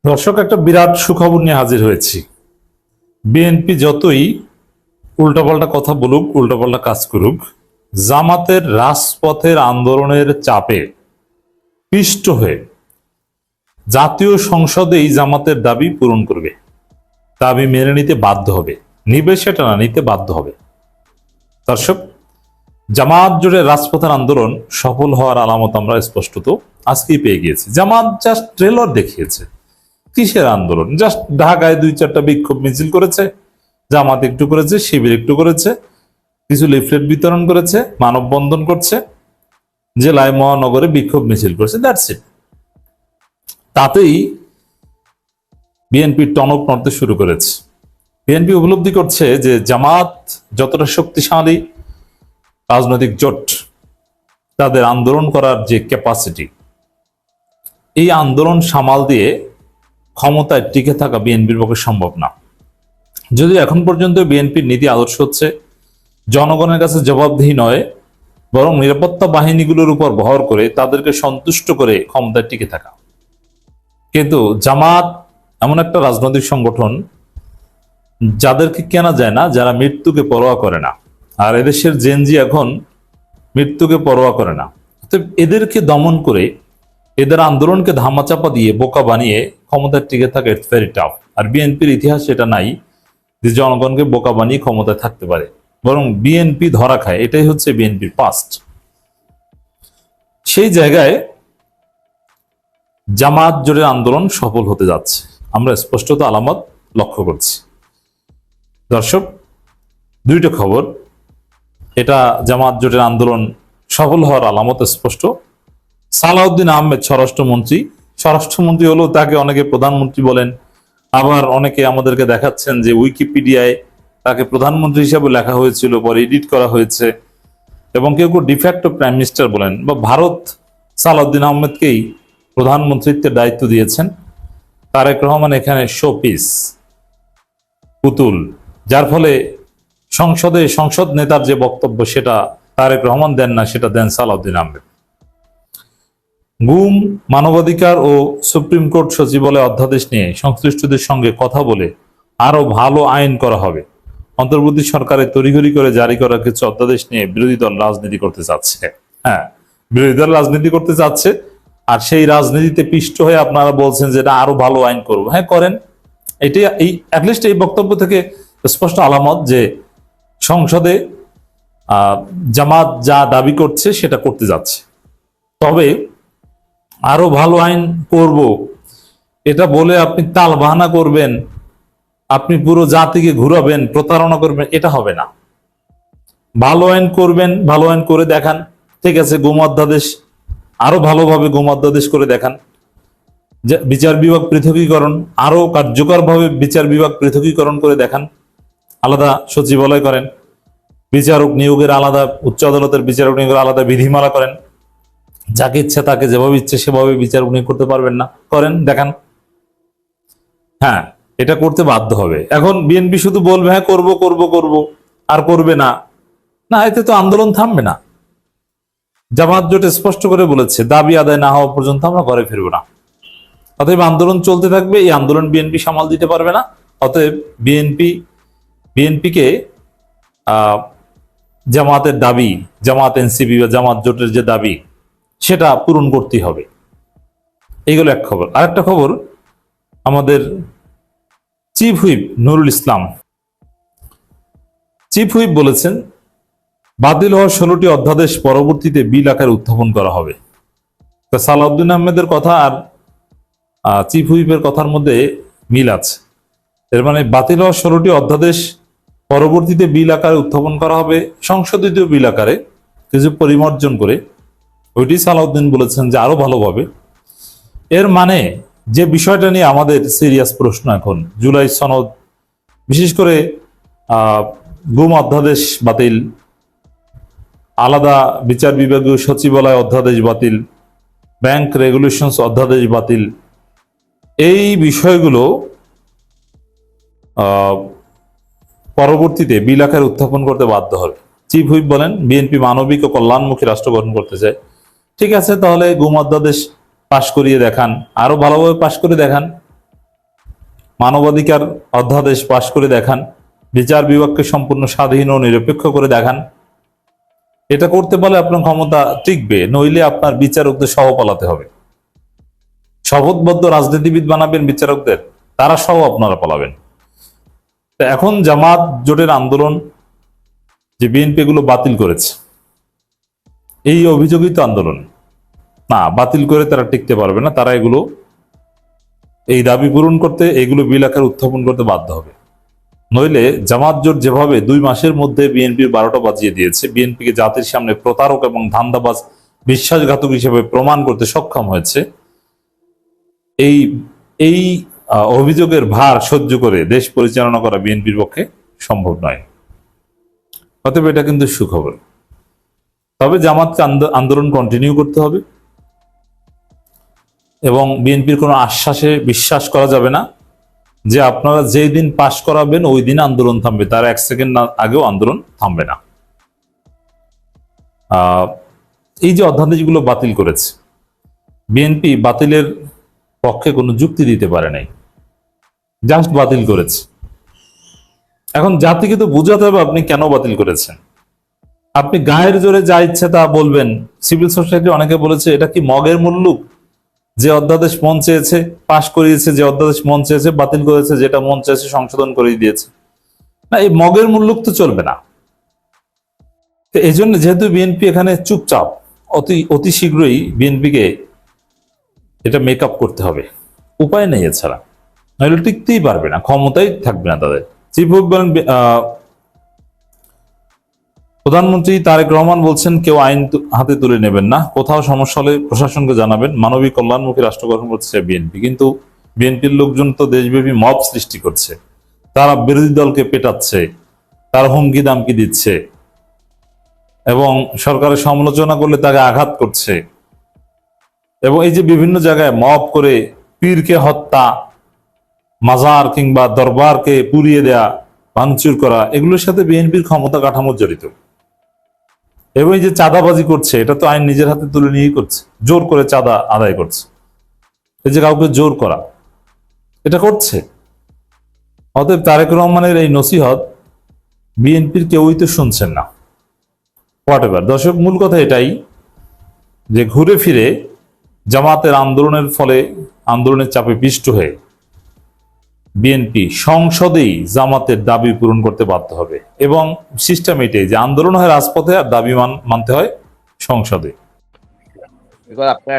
দর্শক, একটা বিরাট সুখবর নিয়ে হাজির হয়েছি। বিএনপি যতই উল্টাপাল্টা কথা বলুক, উল্টাপাল্টা কাজ করুক, জামাতের রাজপথের আন্দোলনের চাপে পিষ্ট হয়ে জাতীয় সংসদেই জামাতের দাবি পূরণ করবে, দাবি মেনে নিতে বাধ্য হবে, নিবে সেটা না, নিতে বাধ্য হবে। দর্শক, জামাত জুড়ে রাজপথের আন্দোলন সফল হওয়ার আলামত আমরা স্পষ্টত আজকেই পেয়ে গিয়েছি। জামাত জাস্ট ট্রেলার দেখিয়েছে। কিসের আন্দোলন? জাস্ট ঢাকায় 2-4টা বিক্ষোভ মিছিল করেছে, জামাত একটু করেছে, শিবির একটু করেছে, কিছু লিফলেট বিতরণ করেছে, মানববন্ধন করছে, জেলায় মহানগরে বিক্ষোভ মিছিল করেছে, দ্যাটস ইট। তাতেই বিএনপি টনক নড়তে শুরু করেছে। বিএনপি উপলব্ধি করছে যে জামাত যতটা শক্তিশালী রাজনৈতিক জোট, তাদের আন্দোলন করার যে ক্যাপাসিটি, এই আন্দোলন সামাল দিয়ে ক্ষমতায় টিকে থাকা বিএনপির পক্ষে সম্ভব না। যদিও এখন পর্যন্ত বিএনপির নীতি আদর্শ হচ্ছে জনগণের কাছে জবাবদিহি নয়, বরং নিরাপত্তা বাহিনীগুলোর উপর ভর করে তাদেরকে সন্তুষ্ট করে ক্ষমতায় টিকে থাকা। কিন্তু জামাত এমন একটা রাজনৈতিক সংগঠন যাদেরকে কেনা যায় না, যারা মৃত্যুকে পরোয়া করে না। আর এদেশের জেনজি এখন মৃত্যুকে পরোয়া করে না। তো এদেরকে দমন করে, এদের আন্দোলনকে ধামাচাপা দিয়ে বোকা বানিয়ে ক্ষমতায় টিকে থাকা ইটস ভেরি টাফ। আর বিএনপির ইতিহাস এটা নাই যে জনগণকে বোকা বানিয়ে ক্ষমতায় থাকতে পারে, বরং বিএনপি ধরা খায়। এটাই হচ্ছে বিএনপির পাস্ট। সেই জায়গায় জামাত জোটের আন্দোলন সফল হতে যাচ্ছে, আমরা স্পষ্টত আলামত লক্ষ্য করছি। দর্শক, দুইটা খবর। এটা জামাত জোটের আন্দোলন সফল হওয়ার আলামত স্পষ্ট। সালাউদ্দিন আহমেদ স্বরাষ্ট্রমন্ত্রী হলেও তাকে অনেকে প্রধানমন্ত্রী বলেন, আবার অনেকে আমাদেরকে দেখাচ্ছেন যে উইকিপিডিয়ায় তাকে প্রধানমন্ত্রী হিসাবে লেখা হয়েছিল, পরে এডিট করা হয়েছে, এবং কেউ কেউ ডিফ্যাক্টো প্রাইম মিনিস্টার বলেন। বা ভারত সালাউদ্দিন আহমেদকেই প্রধানমন্ত্রীত্বের দায়িত্ব দিয়েছেন। তারেক রহমান এখানে শোপিস, পুতুল, যার ফলে সংসদ নেতার যে বক্তব্য সেটা তারেক রহমান দেন না, সেটা দেন সালাউদ্দিন আহমেদ। গুম, মানবাধিকার ও সুপ্রিম কোর্ট সচিবালয় অধ্যাদেশ নিয়ে সংশ্লিষ্টদের সঙ্গে কথা বলে আরো ভালো আইন করা হবে। অন্তর্বর্তী সরকারের তড়িঘড়ি করে জারি করা কিছু অধ্যাদেশ নিয়ে বিরোধী দল রাজনীতি করতে চাচ্ছে। হ্যাঁ, বিরোধী দল রাজনীতি করতে চাচ্ছে, আর সেই রাজনীতিতে পিষ্ট হয়ে আপনারা বলছেন যে এটা আরো ভালো আইন করবো। হ্যাঁ, করেন। এটি অ্যাটলিস্ট এই বক্তব্য থেকে স্পষ্ট আলামত যে সংসদে জামাত যা দাবি করছে সেটা করতে যাচ্ছে। তবে আরো ভালো আইন করব এটা বলে আপনি তাল বাহানা করবেন, আপনি পুরো জাতিকে ঘুরাবেন, প্রতারণা করবেন, এটা হবে না। ভালো আইন করবেন, ভালো আইন করে দেখান। ঠিক আছে, গুম অধ্যাদেশ আরো ভালোভাবে গুম অধ্যাদেশ করে দেখান। বিচার বিভাগ পৃথকীকরণ আরো কার্যকরভাবে বিচার বিভাগ পৃথকীকরণ করে দেখান। আলাদা সচিবালয় করেন, বিচারক নিয়োগের আলাদা, উচ্চ আদালতের বিচারক নিয়োগের আলাদা বিধিমালা করেন। যাকে ইচ্ছে তাকে যেভাবে ইচ্ছে সেভাবে বিচারক নিয়োগ করতে পারবেন না, করেন, দেখান। হ্যাঁ, এটা করতে বাধ্য হবে। এখন বিএনপি শুধু বলবে হ্যাঁ করব করব করব, আর করবে না, না, এতে তো আন্দোলন থামবে না। জামাত জোট স্পষ্ট করে বলেছে দাবি আদায় না হওয়া পর্যন্ত আমরা ঘরে ফিরবো না। অতএব আন্দোলন চলতে থাকবে। এই আন্দোলন বিএনপি সামাল দিতে পারবে না। অতএব বিএনপিকে জামাতের দাবি, জামাত এনসিপি বা জামাত জোটের যে দাবি সেটা পূরণ করতেই হবে। এইগুলো এক খবর। আরেকটা খবর, আমাদের চিফ হুইপ নুরুল ইসলাম বলেছেন বাতিল হওয়া 16টি অধ্যাদেশ পরবর্তীতে বিল আকারে উত্থাপন করা হবে। তা সালাউদ্দিন আহমেদের কথা আর চিফ হুইপের কথার মধ্যে মিল আছে। এর মানে বাতিল হওয়া 16টি অধ্যাদেশ পরবর্তীতে বিল আকারে উত্থাপন করা হবে, সংশোধিত বিল আকারে কিছু পরিমার্জন করে। ওইটি সালাউদ্দিন বলেছেন যে আরো ভালোভাবে। এর মানে যে বিষয়টা নিয়ে আমাদের সিরিয়াস প্রশ্ন এখন, জুলাই সনদ, বিশেষ করে গুম অধ্যাদেশ বাতিল, আলাদা বিচার বিভাগীয় সচিবালয় অধ্যাদেশ বাতিল, ব্যাংক রেগুলেশনস অধ্যাদেশ বাতিল, এই বিষয়গুলো পরবর্তীতে বিল আকারে উত্থাপন করতে বাধ্য হবে। চিফ হুইপ বলেন বিএনপি মানবিক ও কল্যাণমুখী রাষ্ট্র গঠন করতে চায়। ঠিক আছে, তাহলে গুম অধ্যাদেশ পাশ করিয়ে দেখান, আরো ভালোভাবে পাশ করে দেখান। মানবাধিকার অধ্যাদেশ পাশ করে দেখান, বিচার বিভাগকে সম্পূর্ণ স্বাধীন ও নিরপেক্ষ করে দেখান। এটা করতে পারলে আপনার ক্ষমতা টিকবে, নইলে আপনার বিচারকদের সহ পালাতে হবে। শপথবদ্ধ রাজনীতিবিদ বানাবেন বিচারকদের, তারা সহ আপনারা পালাবেন। এখন জামাত জোটের আন্দোলন যে বিএনপি এগুলো বাতিল করেছে, এই অভিযোগই তো আন্দোলন না, বাতিল করে তারা টিকতে পারবে না। তারা এগুলো এই দাবি পূরণ করতে এগুলো বিল আকারে উত্থাপন করতে বাধ্য হবে। নইলে জামাত জোট যেভাবে 2 মাসের মধ্যে বিএনপির 12টা বাজিয়ে দিয়েছে, বিএনপিকে জাতির সামনে প্রতারক এবং ধান্দাবাজ বিশ্বাসঘাতক হিসেবে প্রমাণ করতে সক্ষম হয়েছে, এই এই অভিযোগের ভার সহ্য করে দেশ পরিচালনা করা বিএনপির পক্ষে সম্ভব নয়। অতএব এটা কিন্তু সুখবর। তবে জামাতকে আন্দোলন কন্টিনিউ করতে হবে এবং বিএনপির কোনো আশ্বাসে বিশ্বাস করা যাবে না যে আপনারা যেই দিন পাশ করাবেন ওই দিন আন্দোলন থামবে, তার 1 সেকেন্ড আগেও আন্দোলন থামবে না। এই যে অধ্যাদেশগুলো বাতিল করেছে, বিএনপি বাতিলের পক্ষে কোনো যুক্তি দিতে পারে নাই, জাস্ট বাতিল করেছে। এখন জাতিকে তো বোঝাতে হবে আপনি কেন বাতিল করেছেন। আপনি গায়ের জোরে যা ইচ্ছে তা বলবেন। সিভিল সোসাইটি অনেকে বলেছে এটা কি মগের মুল্লুক, যে অধ্যাদেশ মন চেয়েছে পাশ করিয়েছে, যে অধ্যাদেশ মন চেয়েছে বাতিল করেছে, যেটা মন চেয়েছে সংশোধন করে দিয়েছে। না, এই মগের মুল্লুক তো চলবে না। তো এই জন্য যেহেতু বিএনপি এখানে চুপচাপ, অতি শীঘ্রই বিএনপিকে এটা মেক আপ করতে হবে, উপায় নেই এছাড়া, নইলে টিকতেই পারবে না, ক্ষমতাই থাকবে না তাদের। চিফ হুইপ বলেন, প্রধানমন্ত্রী তারেক রহমান বলছেন কেউ আইন হাতে তুলে নেবেন না, কোথাও সমস্যা হলে প্রশাসনকে জানাবেন, মানবিক কল্যাণমুখী রাষ্ট্র গঠন করছে বিএনপি। কিন্তু বিএনপির লোকজন তো দেশব্যাপী মব সৃষ্টি করছে, তারা বিরোধী দলকে পেটাচ্ছে, তার হুমকি দামকি দিচ্ছে এবং সরকারের সমালোচনা করলে তাকে আঘাত করছে। এবং এই যে বিভিন্ন জায়গায় মব করে পীরকে হত্যা, মাজার কিংবা দরবারকে পুড়িয়ে দেয়া, ভাঙচুর করা, এগুলোর সাথে বিএনপির ক্ষমতা কাঠামো জড়িত। এবং এই যে চাঁদাবাজি করছে, এটা তো আইন নিজের হাতে তুলে নিয়েই করছে, জোর করে চাঁদা আদায় করছে, এই যে কাউকে জোর করা, এটা করছে। অতএব তারেক রহমানের এই নসিহত বিএনপির কেউই তো শুনছেন না। হোয়াটএভার, দর্শক, মূল কথা এটাই যে ঘুরে ফিরে জামাতের আন্দোলনের ফলে, আন্দোলনের চাপে পিষ্ট হয়ে বিএনপি সংসদেই জামাতের দাবি পূরণ করতে বাধ্য হবে। এবং সিস্টেম এটাই যে আন্দোলন হয় রাজপথে আর দাবি মানতে হয় সংসদে। আপনি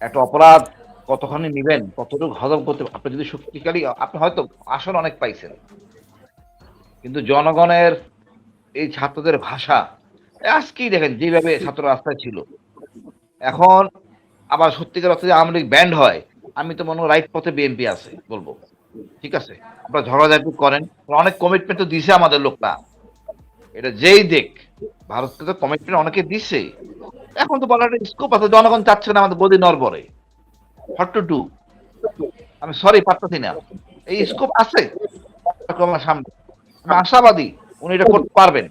একটা অপরাধ কতখানি নিবেন, কতটুকু হজম করতে, আপনি যদি শক্তিশালী, আপনি হয়তো আসন অনেক পাইছেন, কিন্তু জনগণের এই ছাত্রদের ভাষা আজকেই দেখেন যেভাবে ছাত্র রাস্তায় ছিল, এখন আবার সত্যিকার অর্থে যে আওয়ামী লীগ ব্যান্ড হয়, আমি তো মনে হয় রাইট পথে বিএনপি আছে বলবো। ঠিক আছে, আপনারা ঝগড়াঝাটি করেন, অনেক কমিটমেন্ট তো দিছে আমাদের লোকটা, এটা যেই দেখ, ভারতকে তো কমিটমেন্ট অনেকে দিচ্ছে। এখন তো বলার স্কোপ আছে, জনগণ চাচ্ছে না আমাদের গদি নড়বড়ে, হট টু ডু, আমি সরি পারতেছি না, এই স্কোপ আছে সামনে, আমি আশাবাদী উনি এটা করতে পারবেন।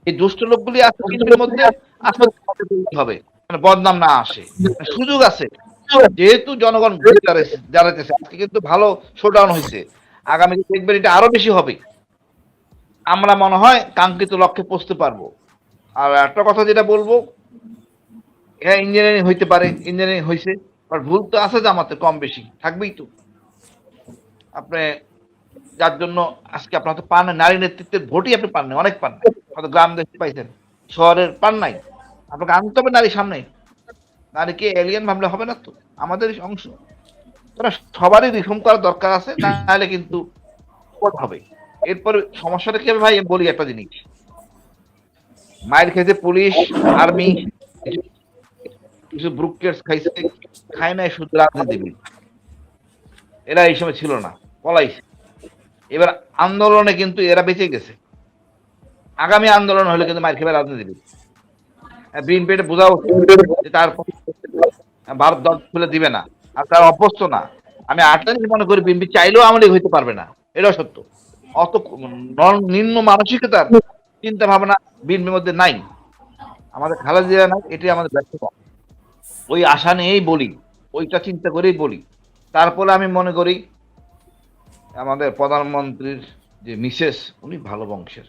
এই দুষ্ট লোকগুলি আছে কিছুর মধ্যে আসলে হবে, বদনাম না আসে, সুযোগ আছে, যেহেতু জনগণ জানাইতেছে। আজকে কিন্তু ভালো শোডাউন হয়েছে, আগামী দেখবেন এটা আরো বেশি হবে, আমরা মনে হয় কাঙ্ক্ষিত লক্ষ্যে পৌঁছতে পারবো। আর একটা কথা যেটা বলবো, হ্যাঁ ইঞ্জিনিয়ারিং হইতে পারে, ইঞ্জিনিয়ারিং হয়েছে, বাট ভুল তো আছে জামাতে, কম বেশি থাকবেই তো। আপনি যার জন্য আজকে আপনার তো পান নারী নেতৃত্বের ভোটই আপনি পান নাই, অনেক পান নাই, হয়তো গ্রাম দেশে পাইছেন, শহরের পান নাই। আপনাকে আনতে হবে নারী সামনে, নারীকে এলিয়েন ভাবলে হবে না, তো আমাদেরই অংশ। তারা সবারই রিফর্ম করার দরকার আছে, না হলে কিন্তু হবে। এরপরে সমস্যাটা কি হবে ভাই, আমি বলি একটা জিনিস, মায়ের খেতে পুলিশ, আর্মি, কিছু ব্রুকেটস খাইছে, খায় নাই শুধু রাজনীতিবিদ, এরা এই সময় ছিল না, পলাইছে। এবার আন্দোলনে কিন্তু এরা বেঁচে গেছে, আগামী আন্দোলন হলে কিন্তু মায়ের খেবে রাজনীতিবিদ। বিএনপি এটা বোঝা উচিত যে তার ভারত দল খুলে দিবে না, আর তার অভ্যস্ত না। আমি আটটা জিনিস মনে করি, বিএনপি চাইলেও আওয়ামী লীগ হইতে পারবে না, এটাও সত্য। অত নিম্ন মানসিকতার চিন্তা ভাবনা বিএনপির মধ্যে নাই, আমাদের খালেদা জিয়া নাই, এটাই আমাদের ব্যর্থতা। ওই আশা নিয়েই বলি, ওইটা চিন্তা করেই বলি। তারপরে আমি মনে করি আমাদের প্রধানমন্ত্রীর যে মিসেস, উনি ভালো বংশের,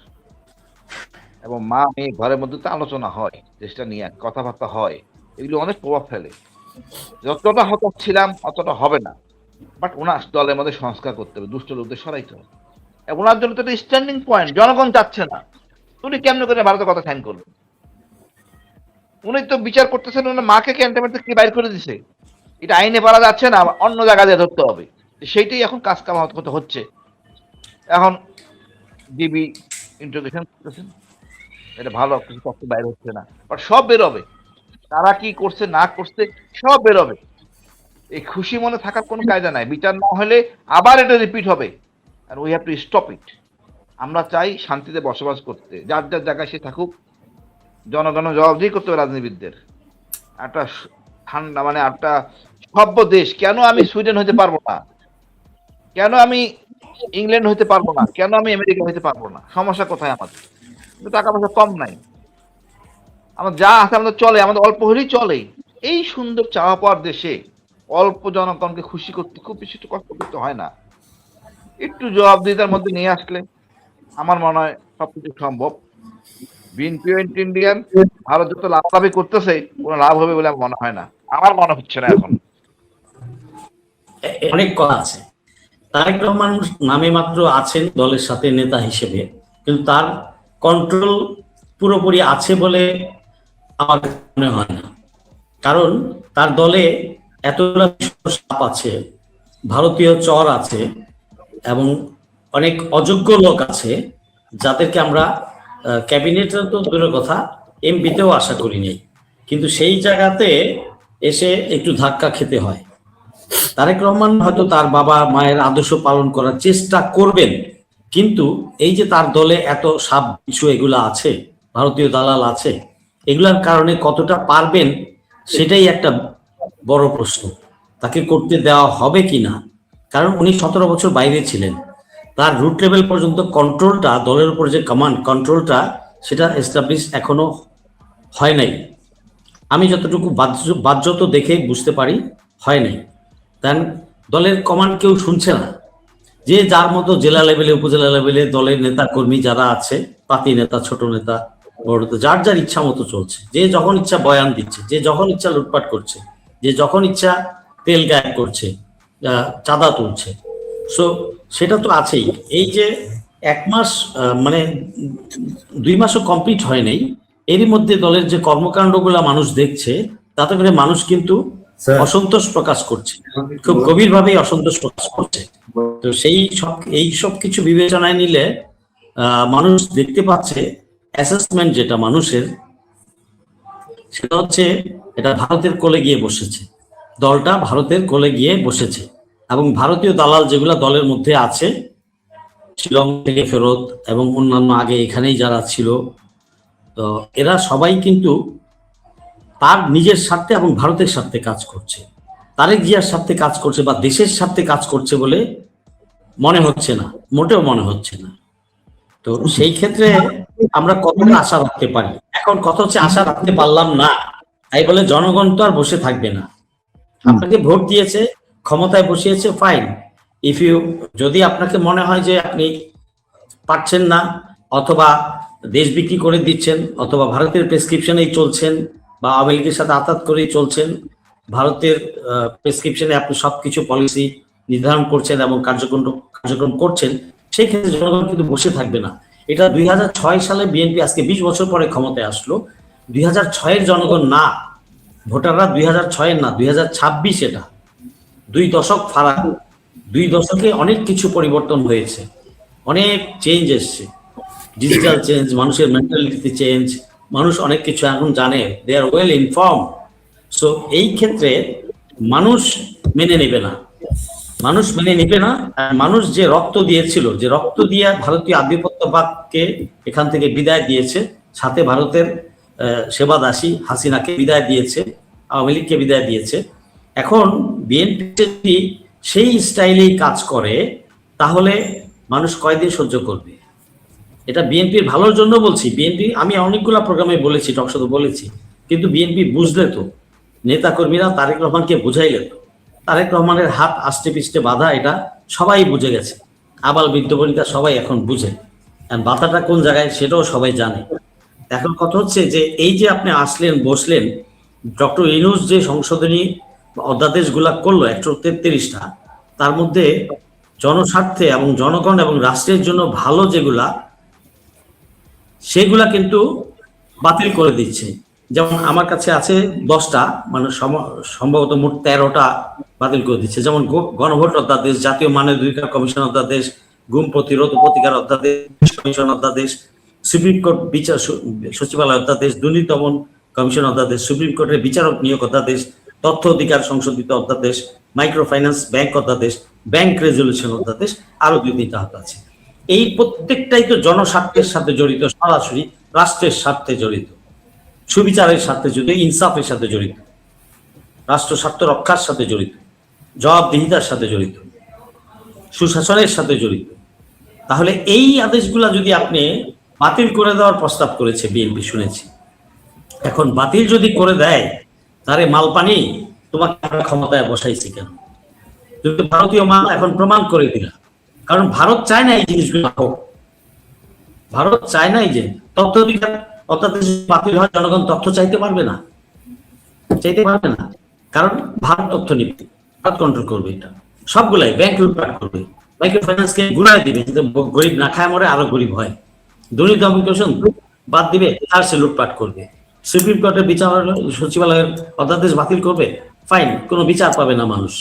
এবং মা মেয়ে ঘরের মধ্যে তো আলোচনা হয় দেশটা নিয়ে, কথাবার্তা হয়, এগুলো অনেক প্রভাব ফেলে। যতটা হতাশ ছিলাম অতটা হবে না, বাট ওনার দলের মধ্যে সংস্কার করতে হবে, দুষ্ট লোকদের সরাইতে হবে। ওনার জন্য তো একটা স্ট্যান্ডিং পয়েন্ট, জনগণ চাচ্ছে না, উনি কেমনে করে ভারতের কথা সাইন করবেন? উনি তো বিচার করতেছেন ওনার মাকে ক্যান্টনমেন্ট থেকে বাইর করে দিছে, এটা আইনে পারা যাচ্ছে না, অন্য জায়গা দিয়ে ধরতে হবে। সেইটাই এখন কাজ কাম হচ্ছে। এখন ডিবি ইন্টারোগেশন করতেছেন, এটা ভালো কিছু তথ্য বাইর হচ্ছে না, বাট সব বেরোবে, তারা কি করছে না করছে সব বেরোবে। এই খুশি মনে থাকার কোনো কায়দা নাই, বিচার না হলে আবার এটা রিপিট হবে, আর we have to stop it. আমরা চাই শান্তিতে বসবাস করতে, যার যার জায়গায় সে থাকুক, জনগণ জবাবদিহি করতে হবে রাজনীতিবিদদের। একটা ঠান্ডা মানে একটা সভ্য দেশ, কেন আমি সুইডেন হতে পারবো না, কেন আমি ইংল্যান্ড হতে পারবো না, কেন আমি আমেরিকা হতে পারবো না? সমস্যা কোথায় আমাদের? কিন্তু টাকা পয়সা কম নাই, আমার যা আছে আমাদের চলে, আমাদের অল্প হলেই চলে। এই সুন্দর চাওয়া পাওয়ার দেশে অল্প জনগণকে খুশি করতে খুব বেশি একটু কষ্ট করতে হয় না, একটু জবাবদিহিতার মধ্যে নিয়ে আসলে আমার মনে হয় সবকিছু সম্ভব। বিএনপি ইন্ডিয়ান ভারত যত লাভালাভি করতেছে, কোনো লাভ হবে বলে আমার মনে হয় না, আমার মনে হচ্ছে না এখন। অনেক কথা আছে। তারেক রহমান নামে মাত্র আছেন দলের সাথে নেতা হিসেবে, কিন্তু তার কন্ট্রোল পুরোপুরি আছে বলে আমার মনে হয় না। কারণ তার দলে এতটা সাপ আছে, ভারতীয় চর আছে, এবং অনেক অযোগ্য লোক আছে যাদেরকে আমরা ক্যাবিনেটের তো দূরের কথা, এমপিতেও আশা করি নাই। কিন্তু সেই জায়গাতে এসে একটু ধাক্কা খেতে হয়। তারেক রহমান হয়তো তার বাবা মায়ের আদর্শ পালন করার চেষ্টা করবেন, কিন্তু এই যে তার দলে এত সাব কিছু এগুলা আছে, ভারতীয় দালাল আছে, এগুলার কারণে কতটা পারবেন সেটাই একটা বড় প্রশ্ন। তাকে করতে দেওয়া হবে কিনা, কারণ উনি 17 বছর বাইরে ছিলেন, তার রুট লেভেল পর্যন্ত কন্ট্রোলটা, দলের উপর যে কমান্ড কন্ট্রোলটা, সেটা এস্টাবলিশ এখনো হয় নাই। আমি যতটুকু বাহ্যত দেখে বুঝতে পারি হয় নাই। দেন দলের কমান্ড কেউ শুনছে না, যে যার মতো জেলা লেভেলে উপজেলা লেভেলে দলের নেতা কর্মী যারা আছে, পাতি নেতা ছোট নেতা বড় নেতা, যার যার ইচ্ছা মতো চলছে, যে যখন ইচ্ছা বয়ান দিচ্ছে, যে যখন ইচ্ছা লুটপাট করছে, যে যখন ইচ্ছা তেল গায়েব করছে, চাঁদা তুলছে। সো সেটা তো আছেই। এই যে 1 মাস মানে 2 মাসও কমপ্লিট হয় নাই, এরই মধ্যে দলের যে কর্মকাণ্ডগুলা মানুষ দেখছে, তাতে করে মানুষ কিন্তু অসন্তোষ প্রকাশ করছে, খুব গভীরভাবেই অসন্তোষ প্রকাশ করছে। তো এই সব কিছু বিবেচনায় নিলে মানুষ দেখতে পাচ্ছে, অ্যাসেসমেন্ট যেটা মানুষের, সেটা হচ্ছে এটা ভারতের কোলে গিয়ে বসেছে, দলটা ভারতের কোলে গিয়ে বসেছে। এবং ভারতীয় দালাল যেগুলা দলের মধ্যে আছে, শিলং থেকে ফেরত এবং অন্যান্য আগে এখানেই যারা ছিল, তো এরা সবাই কিন্তু তার নিজের স্বার্থে এবং ভারতের স্বার্থে কাজ করছে, তারেক জিয়ার স্বার্থে কাজ করছে বা দেশের স্বার্থে কাজ করছে বলে মনে হচ্ছে না, মোটেও মনে হচ্ছে না। তো সেই ক্ষেত্রে আমরা কতটা আশা রাখতে পারি? এখন কথা হচ্ছে আশা রাখতে পারলাম না, তাই বলে জনগণ তো আর বসে থাকবে না। আপনাকে ভোট দিয়েছে, ক্ষমতায় বসিয়েছে, ফাইন। যদি আপনাকে মনে হয় যে আপনি পারছেন না, অথবা দেশ বিক্রি করে দিচ্ছেন, অথবা ভারতের প্রেসক্রিপশনেই চলছেন, বা আওয়ামী লীগের সাথে আতাত করেই চলছেন, ভারতের প্রেসক্রিপশনে আপনি সবকিছু পলিসি নির্ধারণ করছেন এবং কার্যক্রম করছেন, সেই ক্ষেত্রে জনগণ কিন্তু বসে থাকবে না। এটা 2006 সালে বিএনপি আজকে 20 বছর পরে ক্ষমতায় আসলো। 2006-এর জনগণ না, ভোটাররা 2006-এর না, 2026 এটা। 2 দশক ফারাক, 2 দশকে অনেক কিছু পরিবর্তন হয়েছে, অনেক চেঞ্জ এসছে, ডিজিটাল চেঞ্জ, মানুষের মেন্টালিটিতে চেঞ্জ, মানুষ অনেক কিছু এখন জানে, দে আর ওয়েল ইনফর্ম। সো এই ক্ষেত্রে মানুষ মেনে নেবে না, মানুষ মেনে নেবে না। মানুষ যে রক্ত দিয়েছিল, যে রক্ত দিয়ে ভারতীয় আধিপত্যবাদকে এখান থেকে বিদায় দিয়েছে, সাথে ভারতের সেবাদাসী হাসিনাকে বিদায় দিয়েছে, আওয়ামী লীগকে বিদায় দিয়েছে, এখন বিএনপি যদি সেই স্টাইলেই কাজ করে, তাহলে মানুষ কয়দিন সহ্য করবে? এটা বিএনপির ভালোর জন্য বলছি। বিএনপি, আমি অনেকগুলো প্রোগ্রামে বলেছি, টকশোতে বলেছি, কিন্তু বিএনপি বুঝলে তো, নেতা কর্মীরা তারেক রহমানকে বুঝাইলে তো, তারেক রহমানের হাত আষ্টে পিষ্টে বাধা, এটা সবাই বুঝে গেছে। আবাল বৃদ্ধ বনিতা সবাই এখন বুঝে, আর বাধাটা কোন জায়গায় সেটাও সবাই জানে। এখন কথা হচ্ছে যে এই যে আপনি আসলেন বসলেন, ডক্টর ইউনূস যে সংশোধনী অধ্যাদেশগুলা করলো 133টা, তার মধ্যে জনস্বার্থে এবং জনগণ এবং রাষ্ট্রের জন্য ভালো যেগুলা, সেগুলা কিন্তু বাতিল করে দিচ্ছে। যেমন আমার কাছে আছে 10টা, মানে সম্ভবত মোট 13টা বাতিল করে দিচ্ছে। যেমন গণভোট অধ্যাদেশ, জাতীয় মানবাধিকার কমিশন অধ্যাদেশ, গুম প্রতিরোধ ও প্রতিকার অধ্যাদেশ কমিশন অধ্যাদেশ, সুপ্রিম কোর্ট বিচার সচিবালয় অধ্যাদেশ, দুর্নীতি দমন কমিশন অধ্যাদেশ, সুপ্রিম কোর্টের বিচারক নিয়োগ অধ্যাদেশ, তথ্য অধিকার সংশোধিত অধ্যাদেশ, মাইক্রো ফাইন্যান্স ব্যাংক অধ্যাদেশ, ব্যাংক রেজলিউশন অধ্যাদেশ, আরো 2-3টা আছে। এই প্রত্যেকটাই তো জনস্বার্থের সাথে জড়িত, সরাসরি রাষ্ট্রের স্বার্থে জড়িত, সুবিচারের সাথে জড়িত, ইনসাফের সাথে জড়িত, রাষ্ট্র স্বার্থ রক্ষার সাথে জড়িত, জবাবদিহিতার সাথে জড়িত, সুশাসনের সাথে জড়িত। তাহলে এই আদেশগুলা যদি আপনি বাতিল করে দেওয়ার প্রস্তাব করেছে বিএনপি শুনেছি, এখন বাতিল যদি করে দেয় তাহলে মালপানি তোমাকে আমরা ক্ষমতায় বসাইছি কেন? যদি ভারতীয় মাল এখন প্রমাণ করে দিলা, কারণ ভারত চায় না এই জিনিসগুলো হোক। ভারত চায় নাই যে তথ্য অধিকার অধ্যাদেশ বাতিল হয়, জনগণ তথ্য চাইতে পারবে না, কারণ ভারত তথ্য নিবে, ভারত কন্ট্রোল করবে। এটা সবগুলাই ব্যাংক লুটপাট করবে, মাইক্রো ফাইন্যান্সকে ঘুরাই দিবে, গরিব না খায় মরে, আরো গরিব হয়। দুর্নীতি দমন কমিশন বাদ দিবে, আর সে লুটপাট করবে। সুপ্রিম কোর্টের বিচার সচিবালয়ের অধ্যাদেশ বাতিল করবে, ফাইন, কোনো বিচার পাবে না মানুষ।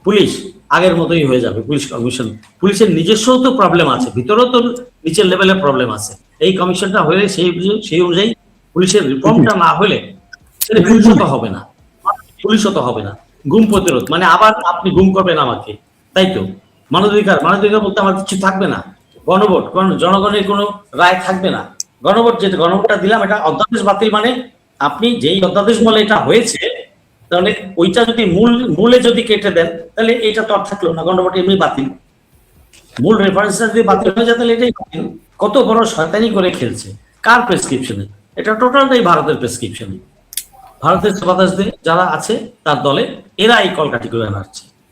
পুলিশ আগের মতোই হয়ে যাবে, পুলিশ কমিশন। পুলিশের নিজস্ব তো প্রবলেম আছে, ভিতরেও তো নিচের লেভেলের প্রবলেম আছে। এই কমিশনটা হলে সেই অনুযায়ী পুলিশের রিফর্মটা না হলে সেটা পুলিশও তো হবে না, পুলিশও তো হবে না। গুম প্রতিরোধ মানে আবার আপনি গুম করবেন আমাকে, তাই তো? মানবাধিকার বলতে আমার কিছু থাকবে না। গণভোট, জনগণের কোনো রায় থাকবে না। গণভোট, যেটা গণভোটটা দিলাম, এটা অধ্যাদেশ বাতিল মানে আপনি যেই অধ্যাদেশ বলে এটা হয়েছে, তাহলে ওইটা যদি মূলে যদি কেটে দেন, তাহলে এটা তো আর থাকলো না, গণভোট এমনি বাতিল। মূল রেফারেন্সটা যদি বাতিল হয়ে যায় তাহলে এটাই বাতিল। কত বড় শয়তানি করে খেলছে, কার প্রেসক্রিপশনে? এটা টোটালটাই ভারতের প্রেসক্রিপশনে। ভারতের যারা আছে তার দলে, এরা এই কলকাঠি করে আনাচ্ছে।